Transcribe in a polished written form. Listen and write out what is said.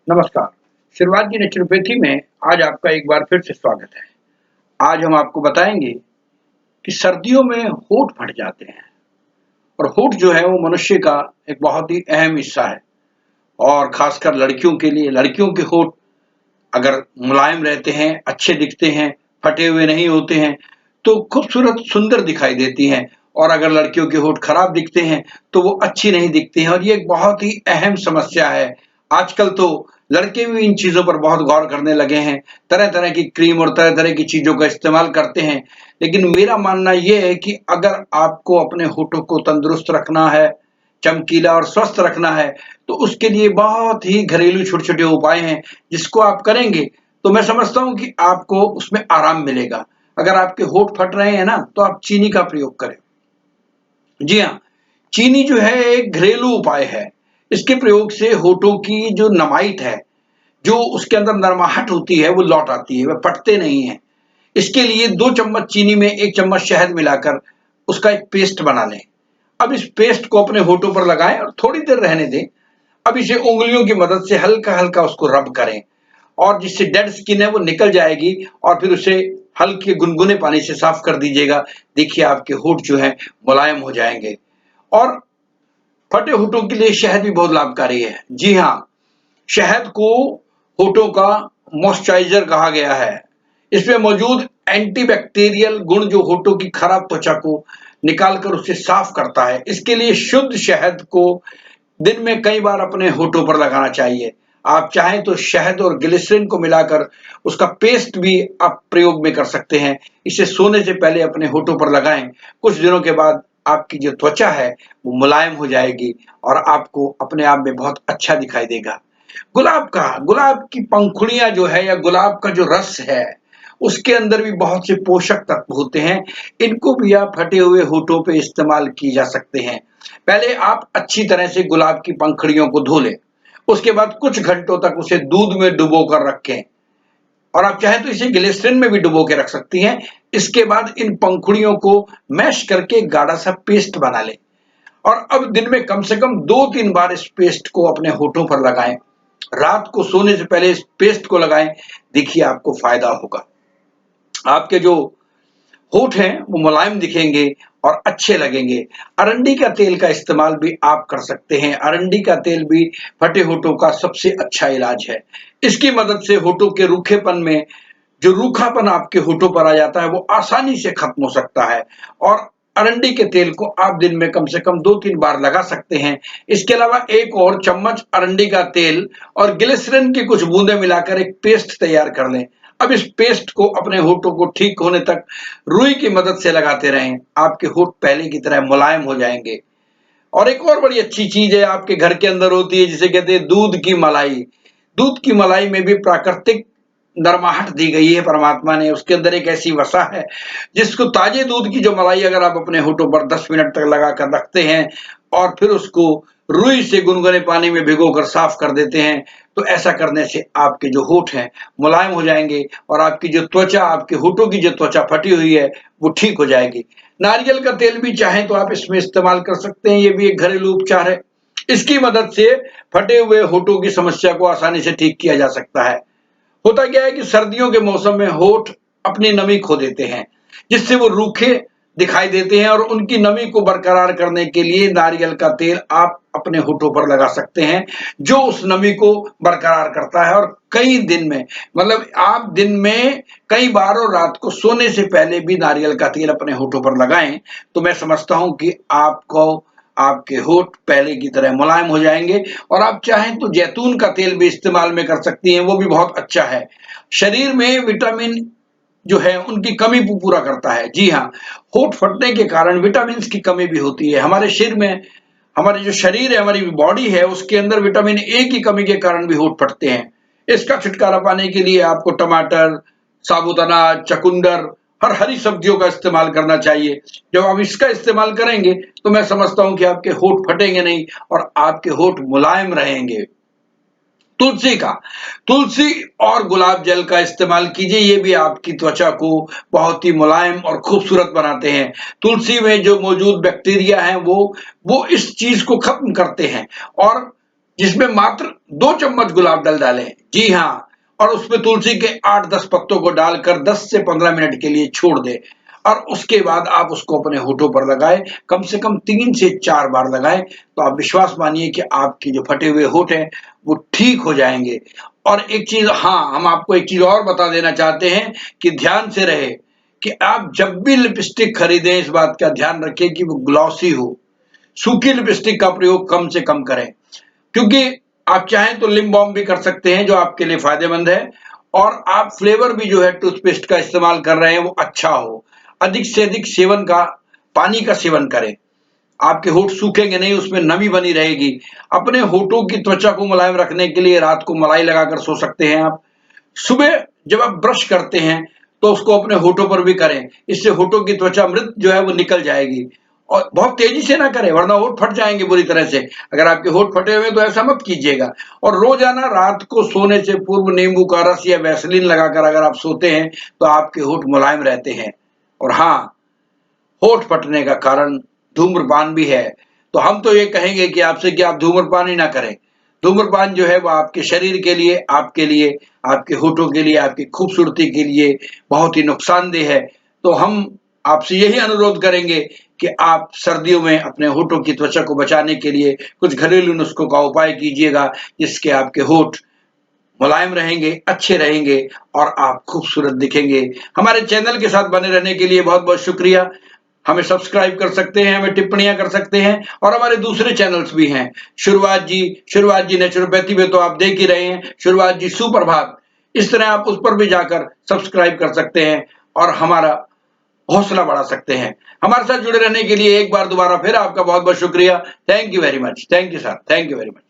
नमस्कार। शुरुआत की नेचुरोपैथी में आज आपका एक बार फिर से स्वागत है। आज हम आपको बताएंगे कि सर्दियों में होंठ फट जाते हैं और होंठ जो है वो मनुष्य का एक बहुत ही अहम हिस्सा है और खासकर लड़कियों के लिए लड़कियों के होंठ अगर मुलायम रहते हैं, अच्छे दिखते हैं, फटे हुए नहीं होते हैं, तो खूबसूरत सुंदर दिखाई देती हैं और अगर लड़कियों के होंठ खराब दिखते हैं, तो वो अच्छी नहीं दिखती हैं और ये एक बहुत ही अहम समस्या है। आजकल तो लड़के भी इन चीज़ों पर बहुत गौर करने लगे हैं, तरह-तरह की क्रीम और तरह-तरह की चीज़ों का इस्तेमाल करते हैं। लेकिन मेरा मानना ये है कि अगर आपको अपने होठों को तंदुरुस्त रखना है, चमकीला और स्वस्थ रखना है, तो उसके लिए बहुत ही घरेलू छोटे-छोटे उपाय हैं, जिसको आप करेंगे, तो मैं समझता हूँ कि आपको उसमें आराम मिलेगा। अगर आपके होंठ फट रहे हैं ना, तो आप चीनी का प्रयोग करें। जी हाँ, चीनी जो है एक घरेलू उपाय है। इसके प्रयोग से होठों की जो नमाइट है, जो उसके अंदर नरमाहट होती है, वो लौट आती है, वह फटते नहीं हैं। इसके लिए 2 चम्मच चीनी में 1 चम्मच शहद मिलाकर उसका एक पेस्ट बना लें। अब इस पेस्ट को अपने होठों पर लगाएँ और थोड़ी देर रहने दें। अब इसे उँगलियों की मदद से हल्का-हल्का उसको रब करें और जिससे डेड स्किन है वो निकल जाएगी और फिर उसे हल्के गुनगुने पानी से साफ कर दीजिएगा। देखिए आपके होंठ जो हैं मुलायम हो जाएँगे और फटे होठों के लिए शहद भी बहुत लाभकारी है। जी हाँ, शहद को होठों का मॉइस्चराइज़र कहा गया है। इसमें मौजूद एंटीबैक्टीरियल गुण जो होठों की खराब त्वचा को निकाल कर उसे साफ करता है। इसके लिए शुद्ध शहद को दिन में कई बार अपने होठों पर लगाना चाहिए। आप चाहें तो शहद और ग्लिसरीन को मिलाकर उसका पेस्ट भी आप प्रयोग में कर सकते हैं। इसे सोने से पहले अपने होठों पर लगाएँ। कुछ दिनों के बाद आपकी जो त्वचा है वो मुलायम हो जाएगी और आपको अपने आप में बहुत अच्छा दिखाई देगा। गुलाब की पंखुड़ियाँ जो है या गुलाब का जो रस है, उसके अंदर भी बहुत से पोषक तत्व होते हैं। इनको भी आप फटे हुए होठों पे इस्तेमाल किए जा सकते हैं। पहले आप अच्छी तरह से गुलाब की पंखुड़ियों को धो लें। उसके बाद कुछ घंटों तक उसे दूध में डुबो कर रखें और आप चाहें तो इसे ग्लिसरीन में भी डुबो के रख सकती हैं। इसके बाद इन पंखुड़ियों को मैश करके गाढ़ा-सा पेस्ट बना लें और अब दिन में कम से कम 2-3 बार इस पेस्ट को अपने होठों पर लगाएँ। रात को सोने से पहले इस पेस्ट को लगाएँ, देखिए आपको फ़ायदा होगा। आपके जो होंठ हैं वो मुलायम दिखेंगे और अच्छे लगेंगे। अरंडी का तेल का इस्तेमाल भी आप कर सकते हैं। अरंडी का तेल भी फटे होठों का सबसे अच्छा इलाज है। इसकी मदद से होठों के रूखेपन में जो रूखापन आपके होठों पर आ जाता है वो आसानी से खत्म हो सकता है और अरंडी के तेल को आप दिन में कम से कम 2-3 बार लगा सकते हैं। इसके अलावा 1 और चम्मच अरंडी का तेल और ग्लिसरीन की कुछ बूंदें मिलाकर एक पेस्ट तैयार कर लें। अब इस पेस्ट को अपने होठों को ठीक होने तक रुई की मदद से लगाते रहें। आपके होठ पहले की तरह मुलायम हो जाएंगे। और एक और बड़ी अच्छी चीज है आपके घर के अंदर होती है जिसे कहते हैं दूध की मलाई। दूध की मलाई में भी प्राकृतिक नरमाहट दी गई है परमात्मा ने। उसके अंदर एक ऐसी वसा है जिसको ताजे दूध की जो मलाई अगर आप अपने होठों पर 10 मिनट तक लगा कर रखते हैं और फिर उसको रुई से गुनगुने पानी में भिगोकर साफ कर देते हैं, तो ऐसा करने से आपके जो होठ हैं मुलायम हो जाएंगे और आपकी जो त्वचा, आपके होठों की जो त्वचा फटी हुई है वो ठीक हो जाएगी। नारियल का तेल भी चाहें तो आप इसमें इस्तेमाल कर सकते हैं। ये भी एक घरेलू उपचार है। इसकी मदद से फटे हुए होठों की समस्या को आसानी से ठीक किया जा सकता है। होता क्या है कि सर्दियों के मौसम में होठ अपनी नमी खो देते हैं, जिससे वो रूखे दिखाई देते हैं और उनकी नमी को बरकरार करने के लिए नारियल का तेल आप अपने होठों पर लगा सकते हैं, जो उस नमी को बरकरार करता है और कई दिन में मतलब आप दिन में कई बार और रात को सोने से पहले भी नारियल का तेल अपने होठों पर लगाएं, तो मैं समझता हूं कि आपको आपके होठ पहले की तरह मुलायम हो जाएंगे और आप चाहें तो जैतून का तेल भी इस्तेमाल में कर सकती हैं, वो भी बहुत अच्छा है। शरीर में विटामिन जो है उनकी कमी को पूरा करता है। जी हाँ, होठ फटने के कारण विटामिन की कमी भी होती है। हमारे सिर में हमारे जो शरीर है, हमारी बॉडी है, उसके अंदर विटामिन ए की कमी के कारण भी होठ फटते हैं। इसका छुटकारा पाने के लिए आपको टमाटर, साबुत अनाज, चुकंदर, हर हरी सब्जियों का इस्तेमाल करना चाहिए। जब आप इसका इस्तेमाल करेंगे तो मैं समझता हूँ कि आपके होठ फटेंगे नहीं और आपके होठ मुलायम रहेंगे। तुलसी का तुलसी और गुलाब जल का इस्तेमाल कीजिए, ये भी आपकी त्वचा को बहुत ही मुलायम और खूबसूरत बनाते हैं। तुलसी में जो मौजूद बैक्टीरिया हैं वो इस चीज को खत्म करते हैं और जिसमें मात्र 2 चम्मच गुलाब जल डालें। जी हाँ, और उसमें तुलसी के 8-10 पत्तों को डालकर 10 से 15 मिनट के लिए छोड़ दें और उसके बाद आप उसको अपने होठों पर लगाएं। कम से कम 3 से 4 बार लगाएं तो आप विश्वास मानिए कि आपके जो फटे हुए होठ हैं वो ठीक हो जाएंगे। और एक चीज, हाँ, हम आपको एक चीज और बता देना चाहते हैं कि ध्यान से रहे कि आप जब भी लिपस्टिक खरीदें इस बात का ध्यान रखें कि वो ग्लॉसी हो। सूखी लिपस्टिक का प्रयोग कम से कम करें, क्योंकि आप चाहें तो लिप बाल्म भी कर सकते हैं जो आपके लिए फायदेमंद है। और आप फ्लेवर भी जो है टूथपेस्ट का इस्तेमाल कर रहे हैं वो अच्छा हो। अधिक से अधिक सेवन का पानी का सेवन करें, आपके होठ सूखेंगे नहीं, उसमें नमी बनी रहेगी। अपने होठों की त्वचा को मुलायम रखने के लिए रात को मलाई लगाकर सो सकते हैं आप। सुबह जब आप ब्रश करते हैं तो उसको अपने होठों पर भी करें, इससे होठों की त्वचा मृत जो है वो निकल जाएगी। और बहुत तेजी से ना करें वरना होठ फट जाएंगे बुरी तरह से। अगर आपके होठ फटे हुए हैं तो ऐसा मत कीजिएगा। और रोजाना रात को सोने से पूर्व नींबू का रस या वैसलीन लगाकर अगर आप सोते हैं तो आपके होठ मुलायम रहते हैं। और हाँ, होठ फटने का कारण धूम्रपान भी है। तो हम तो ये कहेंगे कि आपसे कि आप धूम्रपान ही ना करें। धूम्रपान जो है वो आपके शरीर के लिए, आपके लिए, आपके होठों के लिए, आपकी खूबसूरती के लिए बहुत ही नुकसानदेह है। तो हम आपसे यही अनुरोध करेंगे कि आप सर्दियों में अपने होठों की त्वचा को बचाने के लिए कुछ घरेलू नुस्खों का उपाय कीजिएगा, जिसके आपके होठ मुलायम रहेंगे, अच्छे रहेंगे और आप खूबसूरत दिखेंगे। हमारे चैनल के साथ बने रहने के लिए बहुत बहुत शुक्रिया। हमें सब्सक्राइब कर सकते हैं, हमें टिप्पणियां कर सकते हैं और हमारे दूसरे चैनल्स भी हैं। शुरुआत जी नेचुरोपैथी में तो आप देख ही रहे हैं, शुरुआत जी सुप्रभात, इस तरह आप उस पर भी जाकर सब्सक्राइब कर सकते हैं और हमारा हौसला बढ़ा सकते हैं। हमारे साथ जुड़े रहने के लिए एक बार दोबारा फिर आपका बहुत बहुत शुक्रिया। Thank you very much. Thank you sir, thank you very much.